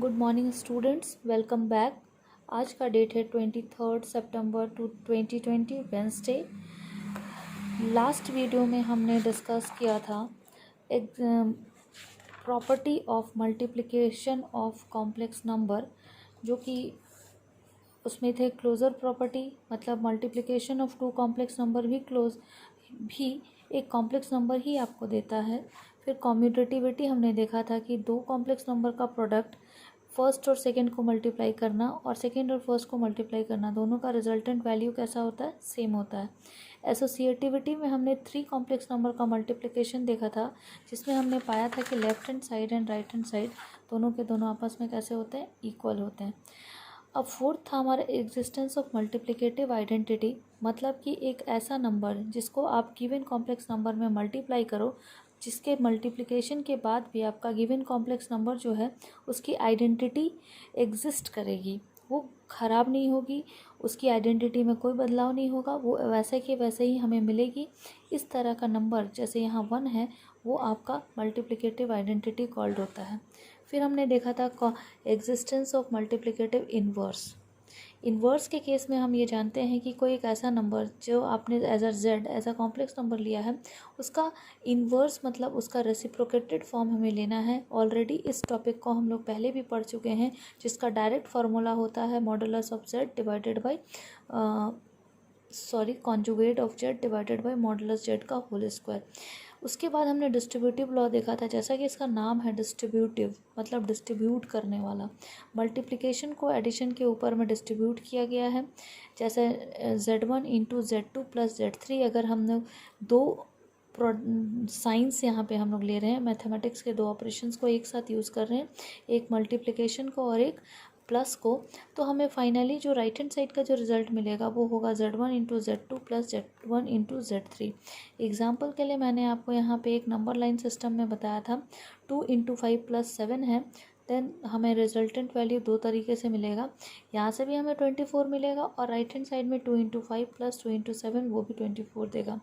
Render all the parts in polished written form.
Good morning students, welcome back. आज का date है 23 सितंबर 2020 वेंसडे। लास्ट वीडियो में हमने डिस्कस किया था एक property of multiplication of complex number, जो कि उसमें थे क्लोजर प्रॉपर्टी, मतलब multiplication of two complex number भी एक कॉम्प्लेक्स नंबर ही आपको देता है। फिर कॉम्यूटेटिविटी हमने देखा था कि दो कॉम्प्लेक्स नंबर का प्रोडक्ट फर्स्ट और सेकंड को मल्टीप्लाई करना और सेकंड और फर्स्ट को मल्टीप्लाई करना, दोनों का रिजल्टेंट वैल्यू कैसा होता है, सेम होता है। एसोसिएटिविटी में हमने थ्री कॉम्प्लेक्स नंबर का मल्टीप्लिकेशन देखा था, जिसमें हमने पाया था कि left hand side and right hand side दोनों के दोनों आपस में कैसे होते हैं, इक्वल होते हैं। अब फोर्थ था हमारा एग्जिस्टेंस ऑफ मल्टीप्लिकेटिव आइडेंटिटी, मतलब कि एक ऐसा नंबर जिसको आप गिवन कॉम्प्लेक्स नंबर में मल्टीप्लाई करो, जिसके मल्टीप्लिकेशन के बाद भी आपका गिवन कॉम्प्लेक्स नंबर जो है उसकी आइडेंटिटी एग्जिस्ट करेगी, वो ख़राब नहीं होगी, उसकी आइडेंटिटी में कोई बदलाव नहीं होगा, वो वैसे के वैसे ही हमें मिलेगी। इस तरह का नंबर जैसे यहाँ 1 है, वो आपका मल्टीप्लिकेटिव आइडेंटिटी कॉल्ड होता है। फिर हमने देखा था existence of multiplicative inverse. Inverse के केस में हम ये जानते हैं कि कोई एक ऐसा नंबर जो आपने as a Z as a complex number लिया है, उसका इन्वर्स मतलब उसका रेसिप्रोकेटेड फॉर्म हमें लेना है। ऑलरेडी इस टॉपिक को हम लोग पहले भी पढ़ चुके हैं, जिसका डायरेक्ट फार्मूला होता है modulus of Z divided by conjugate of Z divided by modulus Z का होल स्क्वायर। उसके बाद हमने डिस्ट्रीब्यूटिव लॉ देखा था, जैसा कि इसका नाम है डिस्ट्रीब्यूटिव, मतलब डिस्ट्रीब्यूट करने वाला। मल्टीप्लिकेशन को एडिशन के ऊपर में डिस्ट्रीब्यूट किया गया है, जैसे Z1 into Z2 plus Z3। अगर हम लोग दो साइंस यहाँ पे हम लोग ले रहे हैं, मैथमेटिक्स के दो ऑपरेशंस को एक साथ यूज़ कर रहे हैं, एक मल्टीप्लिकेशन को और एक प्लस को, तो हमें फाइनली जो राइट हैंड साइड का जो रिजल्ट मिलेगा वो होगा Z1 into Z2 plus Z1 into Z3। Example के लिए मैंने आपको यहाँ पे एक नंबर लाइन सिस्टम में बताया था 2 इंटू 5 प्लस 7 है, देन हमें रिजल्टेंट वैल्यू दो तरीके से मिलेगा। यहाँ से भी हमें 24 मिलेगा और राइट हैंड साइड में 2 इंटू 5 प्लस 2 इंटू 7 वो भी 24 देगा।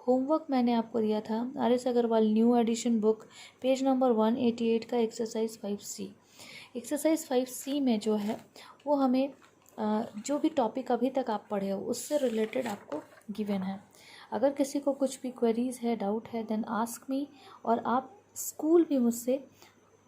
होमवर्क मैंने आपको दिया था RS Agarwal new edition book page number 188 का एक्सरसाइज 5C। एक्सरसाइज 5C में जो है वो हमें जो भी टॉपिक अभी तक आप पढ़े हो उससे रिलेटेड आपको गिवन है। अगर किसी को कुछ भी क्वेरीज है, डाउट है, देन आस्क मी, और आप स्कूल भी मुझसे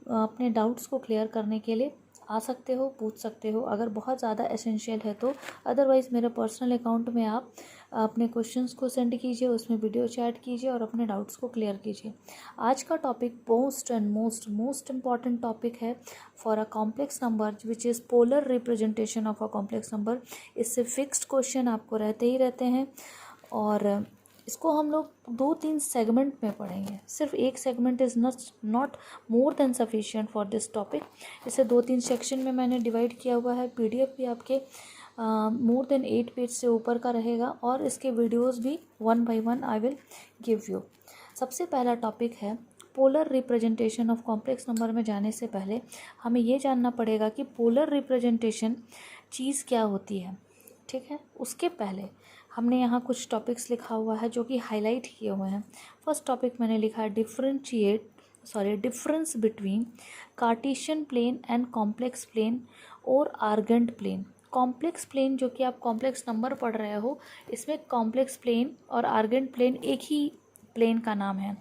अपने डाउट्स को क्लियर करने के लिए आ सकते हो, पूछ सकते हो अगर बहुत ज़्यादा एसेंशियल है तो। अदरवाइज़ मेरे पर्सनल अकाउंट में आप अपने क्वेश्चंस को सेंड कीजिए, उसमें वीडियो चैट कीजिए और अपने डाउट्स को क्लियर कीजिए। आज का टॉपिक मोस्ट इम्पॉर्टेंट टॉपिक है for a complex number which is polar representation of a complex number. इससे फिक्स्ड क्वेश्चन आपको रहते ही रहते हैं और इसको हम लोग 2-3 सेगमेंट में पढ़ेंगे। सिर्फ एक segment is not more than sufficient for this topic. इसे 2-3 सेक्शन में मैंने डिवाइड किया हुआ है। PDF भी आपके मोर देन 8 पेज से ऊपर का रहेगा और इसके वीडियोस भी 1 by 1 I will give you. सबसे पहला टॉपिक है polar representation of complex number में जाने से पहले हमें ये जानना पड़ेगा कि पोलर रिप्रेजेंटेशन चीज़ क्या होती है। ठीक है, उसके पहले हमने यहाँ कुछ टॉपिक्स लिखा हुआ है जो कि हाईलाइट किए हुए हैं। फर्स्ट टॉपिक मैंने लिखा है difference between Cartesian plane and complex plane और आर्गेंट प्लेन। कॉम्प्लेक्स प्लेन जो कि आप कॉम्प्लेक्स नंबर पढ़ रहे हो, इसमें कॉम्प्लेक्स प्लेन और आर्गेंट प्लेन एक ही प्लेन का नाम है।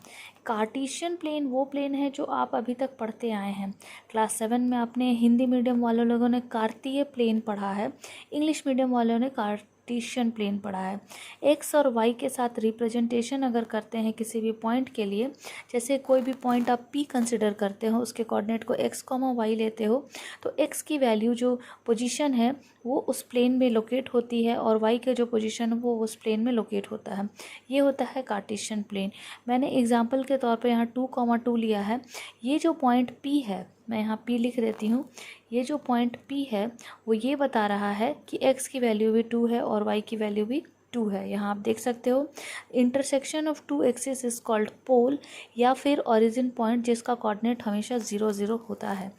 कार्टेशियन प्लेन वो प्लेन है जो आप अभी तक पढ़ते आए हैं। क्लास 7 में आपने हिंदी मीडियम वाले लोगों ने कार्तीय प्लेन पढ़ा है, इंग्लिश मीडियम वालों ने कार्टेशियन प्लेन पढ़ा है। एक्स और वाई के साथ रिप्रेजेंटेशन अगर करते हैं किसी भी पॉइंट के लिए, जैसे कोई भी पॉइंट आप P कंसिडर करते हो, उसके कोऑर्डिनेट को x, y लेते हो, तो x की वैल्यू जो पोजीशन है वो उस प्लेन में लोकेट होती है और y के जो पोजीशन है वो उस प्लेन में लोकेट होता है। ये होता है कार्टेशियन प्लेन। मैंने एग्जाम्पल के तौर पर यहाँ 2,2 लिया है। ये जो पॉइंट P है, मैं यहाँ P लिख देती हूँ, ये जो पॉइंट P है वो ये बता रहा है कि x की वैल्यू भी 2 है और y की वैल्यू भी 2 है। यहाँ आप देख सकते हो intersection of 2 axis is called pole या फिर ओरिजिन पॉइंट, जिसका कोऑर्डिनेट हमेशा 0 0 होता है।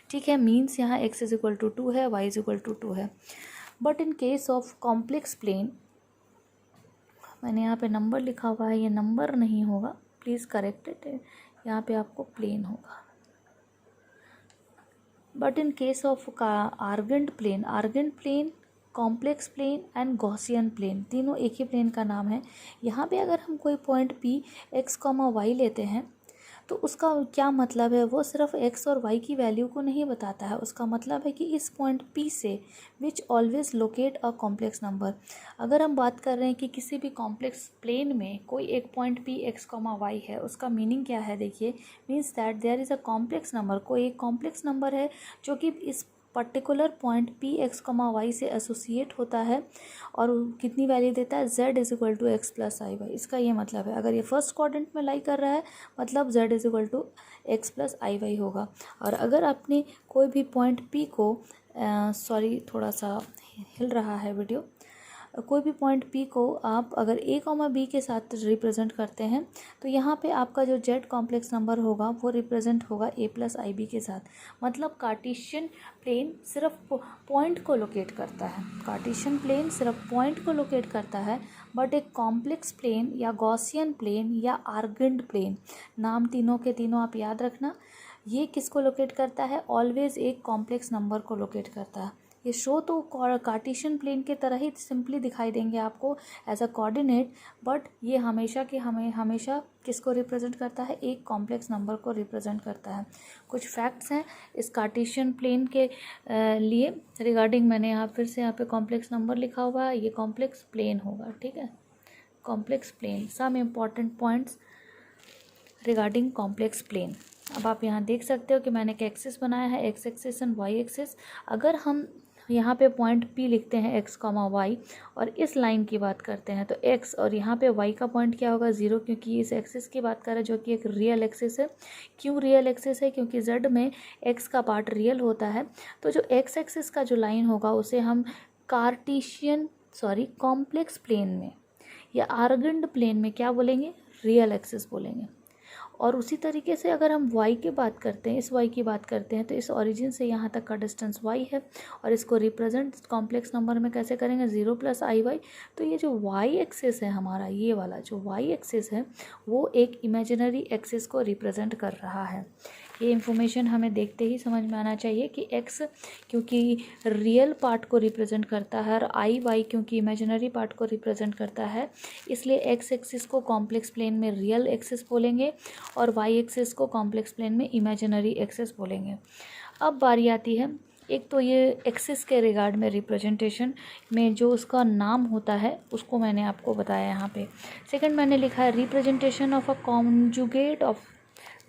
ठीक है, मीन्स यहाँ x इज इक्वल टू 2 है, y इज इक्वल टू 2 है। But in case of complex plane, मैंने यहाँ पे नंबर लिखा हुआ है, ये नंबर नहीं होगा, प्लीज़ करेक्ट इट। यहाँ पे आपको प्लेन होगा। But in case of Argand plane complex plane and Gaussian plane, तीनों एक ही प्लेन का नाम है। यहाँ पे अगर हम कोई point P X comma Y लेते हैं तो उसका क्या मतलब है, वो सिर्फ x और y की वैल्यू को नहीं बताता है। उसका मतलब है कि इस पॉइंट P से which always locate a complex number. अगर हम बात कर रहे हैं कि किसी भी कॉम्प्लेक्स प्लेन में कोई एक पॉइंट P x, y है, उसका मीनिंग क्या है, देखिए, means that there is a complex number, कोई एक कॉम्प्लेक्स नंबर है जो कि इस particular point P X comma Y से एसोसिएट होता है और कितनी वैल्यू देता है, z is equal to X plus I Y. इसका ये मतलब है, अगर ये फर्स्ट क्वाड्रेंट में लाई कर रहा है मतलब z is equal to X plus I Y होगा। और अगर आपने कोई भी पॉइंट p को सॉरी थोड़ा सा हिल रहा है वीडियो, कोई भी पॉइंट P को आप अगर a कॉमा b के साथ रिप्रेजेंट करते हैं तो यहाँ पे आपका जो z कॉम्प्लेक्स नंबर होगा वो रिप्रेजेंट होगा a प्लस आई बी के साथ। मतलब कार्टेशियन प्लेन सिर्फ पॉइंट को लोकेट करता है, कार्टेशियन प्लेन सिर्फ पॉइंट को लोकेट करता है, बट एक कॉम्प्लेक्स प्लेन या गॉसियन प्लेन या आर्गेंट प्लेन, नाम तीनों के तीनों आप याद रखना, ये किसको लोकेट करता है, ऑलवेज एक कॉम्प्लेक्स नंबर को लोकेट करता है। ये शो तो कार्टेशियन प्लेन के तरह ही सिंपली दिखाई देंगे आपको एज अ कोऑर्डिनेट, बट ये हमेशा किसको रिप्रेजेंट करता है, एक कॉम्प्लेक्स नंबर को रिप्रेजेंट करता है। कुछ फैक्ट्स हैं इस कार्टेशियन प्लेन के लिए रिगार्डिंग, मैंने यहाँ फिर से यहाँ पे कॉम्प्लेक्स नंबर लिखा हुआ है, ये कॉम्प्लेक्स प्लेन होगा, ठीक है, complex plane. Some important points regarding complex plane. अब आप यहाँ देख सकते हो कि मैंने एक एक्सिस बनाया है, X axis and Y axis. अगर हम यहाँ पे पॉइंट P लिखते हैं एक्स कॉमा वाई और इस लाइन की बात करते हैं तो x और यहाँ पे y का पॉइंट क्या होगा, 0, क्योंकि इस एक्सिस की बात कर रहे हैं जो कि एक रियल एक्सिस है। क्यों रियल एक्सिस है, क्योंकि z में x का पार्ट रियल होता है। तो जो x एक्सिस का जो लाइन होगा उसे हम कॉम्प्लेक्स प्लेन में या आर्गेंट प्लेन में क्या बोलेंगे, रियल एक्सिस बोलेंगे। और उसी तरीके से अगर हम y की बात करते हैं, इस y की बात करते हैं तो इस ओरिजिन से यहाँ तक का डिस्टेंस y है और इसको रिप्रेजेंट कॉम्प्लेक्स नंबर में कैसे करेंगे, 0 प्लस आई वाई। तो ये जो y एक्सिस है हमारा, ये वाला जो y एक्सिस है वो एक इमेजिनरी एक्सिस को रिप्रेजेंट कर रहा है। ये इन्फॉर्मेशन हमें देखते ही समझ में आना चाहिए कि x क्योंकि रियल पार्ट को रिप्रेजेंट करता है और आई वाई क्योंकि इमेजिनरी पार्ट को रिप्रेजेंट करता है, इसलिए x एक्सिस को कॉम्प्लेक्स प्लेन में रियल एक्सिस बोलेंगे और y एक्सिस को कॉम्प्लेक्स प्लेन में इमेजिनरी एक्सिस बोलेंगे। अब बारी आती है, एक तो ये एक्सिस के रिगार्ड में रिप्रेजेंटेशन में जो उसका नाम होता है उसको मैंने आपको बताया यहाँ पे। सेकंड मैंने लिखा है representation of a conjugate of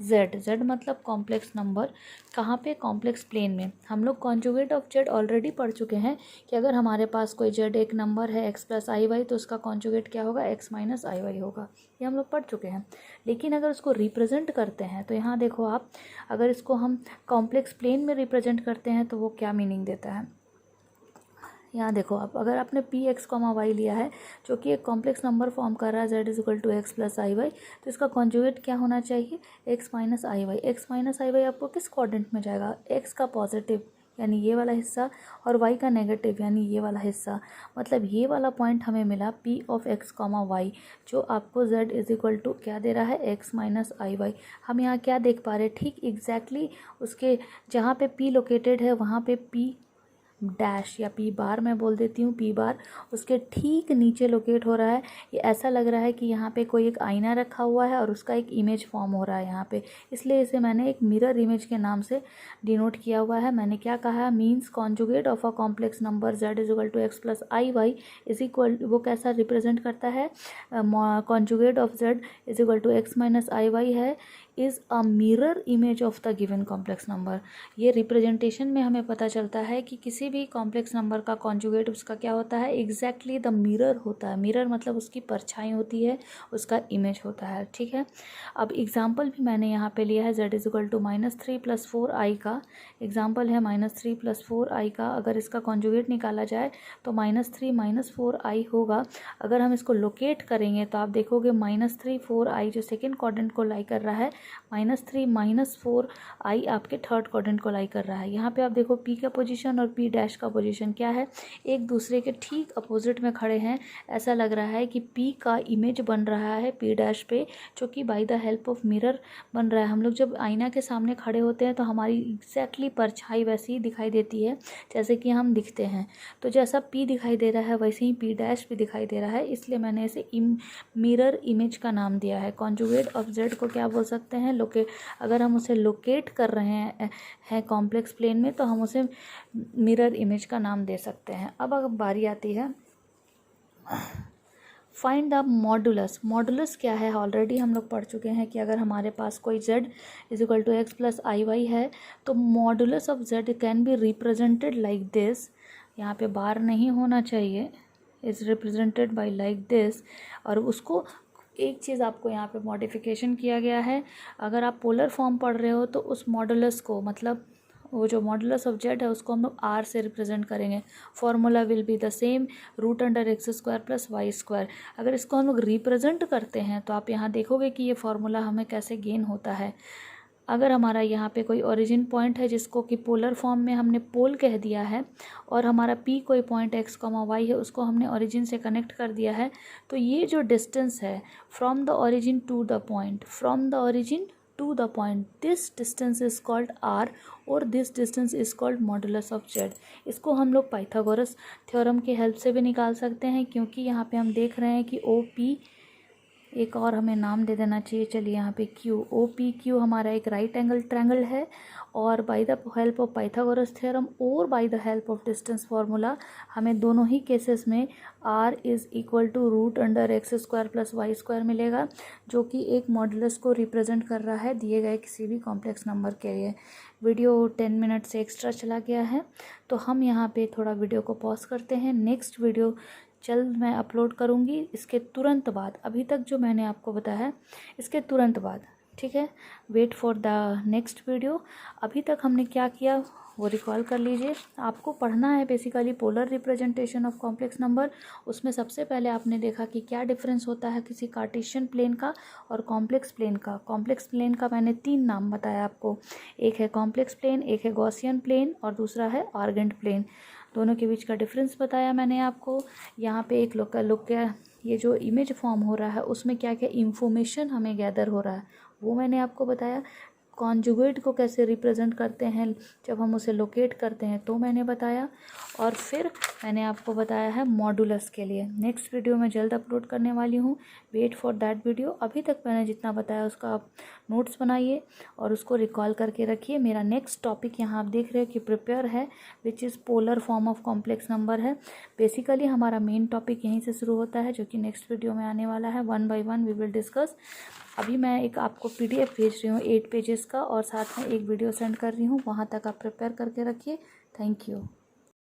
z मतलब कॉम्प्लेक्स नंबर, कहाँ पे, कॉम्प्लेक्स प्लेन में। हम लोग कॉन्जुगेट ऑफ z ऑलरेडी पढ़ चुके हैं कि अगर हमारे पास कोई z एक नंबर है x प्लस आई वाई तो उसका कॉन्जुगेट क्या होगा, x माइनस आई वाई होगा, ये हम लोग पढ़ चुके हैं। लेकिन अगर उसको रिप्रेजेंट करते हैं तो यहाँ देखो आप, अगर इसको हम कॉम्प्लेक्स प्लेन में रिप्रेजेंट करते हैं तो वो क्या मीनिंग देता है। यहाँ देखो आप, अगर आपने पी एक्स कॉमा वाई लिया है जो कि एक कॉम्प्लेक्स नंबर फॉर्म कर रहा है z is equal to X plus I Y, तो इसका कॉन्जुगेट क्या होना चाहिए, x minus I Y. X minus I Y आपको किस क्वाड्रेंट में जाएगा, x का पॉजिटिव यानी ये वाला हिस्सा और y का नेगेटिव यानी ये वाला हिस्सा। मतलब ये वाला पॉइंट हमें मिला p of x comma Y जो आपको z इज इक्वल टू क्या दे रहा है, x माइनस आई वाई। हम यहाँ क्या देख पा रहे हैं, ठीक एग्जैक्टली उसके जहाँ पे p लोकेटेड है वहाँ पे p डैश या पी बार मैं बोल देती हूँ, पी बार उसके ठीक नीचे लोकेट हो रहा है। ये ऐसा लग रहा है कि यहाँ पे कोई एक आईना रखा हुआ है और उसका एक इमेज फॉर्म हो रहा है यहाँ पे, इसलिए इसे मैंने एक मिरर इमेज के नाम से डिनोट किया हुआ है। मैंने क्या कहा, means conjugate of a complex number z is equal to X plus I Y is equal, वो कैसा रिप्रेजेंट करता है, conjugate of z is equal to X minus I Y है, is a mirror image of the given complex number. ये representation में हमें पता चलता है कि किसी भी कॉम्प्लेक्स नंबर का कॉन्जुगेट उसका क्या होता है, एग्जैक्टली द मिरर होता है। मिरर मतलब उसकी परछाई होती है, उसका इमेज होता है, ठीक है। अब एग्जाम्पल भी मैंने यहाँ पे लिया है, z is equal to -3 + 4i का एग्जाम्पल है, -3 + 4i का अगर इसका कॉन्जुगेट निकाला जाए तो -3 - 4i होगा। अगर हम इसको लोकेट करेंगे तो आप देखोगे -3 4i जो सेकेंड क्वाड्रेंट को लाई कर रहा है -3 -4 आई आपके थर्ड क्वाड्रेंट को लाई कर रहा है। यहाँ पे आप देखो पी का पोजीशन और पी डैश का पोजीशन क्या है, एक दूसरे के ठीक अपोजिट में खड़े हैं। ऐसा लग रहा है कि पी का इमेज बन रहा है पी डैश पे, जो कि bye the help of mirror बन रहा है। हम लोग जब आईना के सामने खड़े होते हैं तो हमारी एग्जैक्टली परछाई वैसी ही दिखाई देती है जैसे कि हम दिखते हैं। तो जैसा पी दिखाई दे रहा है वैसे ही पी डैश भी दिखाई दे रहा है, इसलिए मैंने इसे मिरर इमेज का नाम दिया है। कॉन्जुगेट ऑफ जेड को क्या बोल सकते हैं, लोकेट। अगर हम उसे लोकेट कर रहे हैं कॉम्प्लेक्स प्लेन में तो हम उसे मिरर इमेज का नाम दे सकते हैं। अब अगर बारी आती है फाइंड द मॉडुलस। मॉडुलस क्या है, ऑलरेडी हम लोग पढ़ चुके हैं कि अगर हमारे पास कोई z is to X plus I Y है तो modulus of z can be represented like this. यहाँ पे बार नहीं होना चाहिए, is represented by like this. और उसको एक चीज़ आपको यहाँ पे मॉडिफिकेशन किया गया है, अगर आप पोलर फॉर्म पढ़ रहे हो तो उस मॉडुलस को, मतलब वो जो मॉडुलस ऑफ जेड है उसको हम लोग आर से रिप्रेजेंट करेंगे। Formula will be the same, √x² plus y²। अगर इसको हम लोग रिप्रेजेंट करते हैं तो आप यहाँ देखोगे कि ये फार्मूला हमें कैसे गेन होता है। अगर हमारा यहाँ पे कोई ओरिजिन पॉइंट है जिसको कि पोलर फॉर्म में हमने पोल कह दिया है और हमारा पी कोई पॉइंट x, y है उसको हमने ओरिजिन से कनेक्ट कर दिया है, तो ये जो डिस्टेंस है from the origin to the point, from the origin to the point, this distance is called r और this distance is called modulus of z। इसको हम लोग पाइथागोरस थ्योरम की हेल्प से भी निकाल सकते हैं, क्योंकि यहाँ पे हम देख रहे हैं कि ओ पी, एक और हमें नाम दे देना चाहिए, चलिए यहाँ पे क्यू, ओ पी क्यू हमारा एक राइट एंगल ट्रायंगल है और by the help of Pythagoras theorem और by the help of distance formula हमें दोनों ही केसेस में r is equal to √x² plus y² मिलेगा, जो कि एक मॉडुलस को रिप्रेजेंट कर रहा है दिए गए किसी भी कॉम्प्लेक्स नंबर के लिए। वीडियो 10 मिनट से एक्स्ट्रा चला गया है तो हम यहाँ पे थोड़ा वीडियो को पॉज करते हैं। नेक्स्ट वीडियो जल्द मैं अपलोड करूँगी इसके तुरंत बाद, अभी तक जो मैंने आपको बताया है इसके तुरंत बाद, ठीक है। Wait for the next video. अभी तक हमने क्या किया वो रिकॉल कर लीजिए। आपको पढ़ना है basically polar representation of complex number. उसमें सबसे पहले आपने देखा कि क्या डिफरेंस होता है किसी कार्टेशियन प्लेन का और कॉम्प्लेक्स प्लेन का। कॉम्प्लेक्स प्लेन का मैंने 3 नाम बताया आपको, एक है कॉम्प्लेक्स प्लेन, एक है गॉसियन प्लेन और दूसरा है आर्गेंट प्लेन। दोनों के बीच का डिफरेंस बताया मैंने आपको। यहाँ पे एक लोग ये जो इमेज फॉर्म हो रहा है उसमें क्या क्या इंफॉर्मेशन हमें गैदर हो रहा है वो मैंने आपको बताया। कॉन्जुगेट को कैसे रिप्रेजेंट करते हैं जब हम उसे लोकेट करते हैं तो मैंने बताया, और फिर मैंने आपको बताया है मॉडुलस के लिए। नेक्स्ट वीडियो मैं जल्द अपलोड करने वाली हूँ, वेट फॉर दैट वीडियो। अभी तक मैंने जितना बताया उसका आप नोट्स बनाइए और उसको रिकॉल करके रखिए। मेरा नेक्स्ट टॉपिक यहाँ आप देख रहे हो कि प्रिपेयर है, which is polar form of complex number है। बेसिकली हमारा मेन टॉपिक यहीं से शुरू होता है जो कि नेक्स्ट वीडियो में आने वाला है। 1 बाय 1 वी विल डिस्कस। अभी मैं एक आपको PDF भेज रही हूँ 8 पेजेस का और साथ में एक वीडियो सेंड कर रही हूँ, वहाँ तक आप प्रिपेयर करके रखिए। Thank you.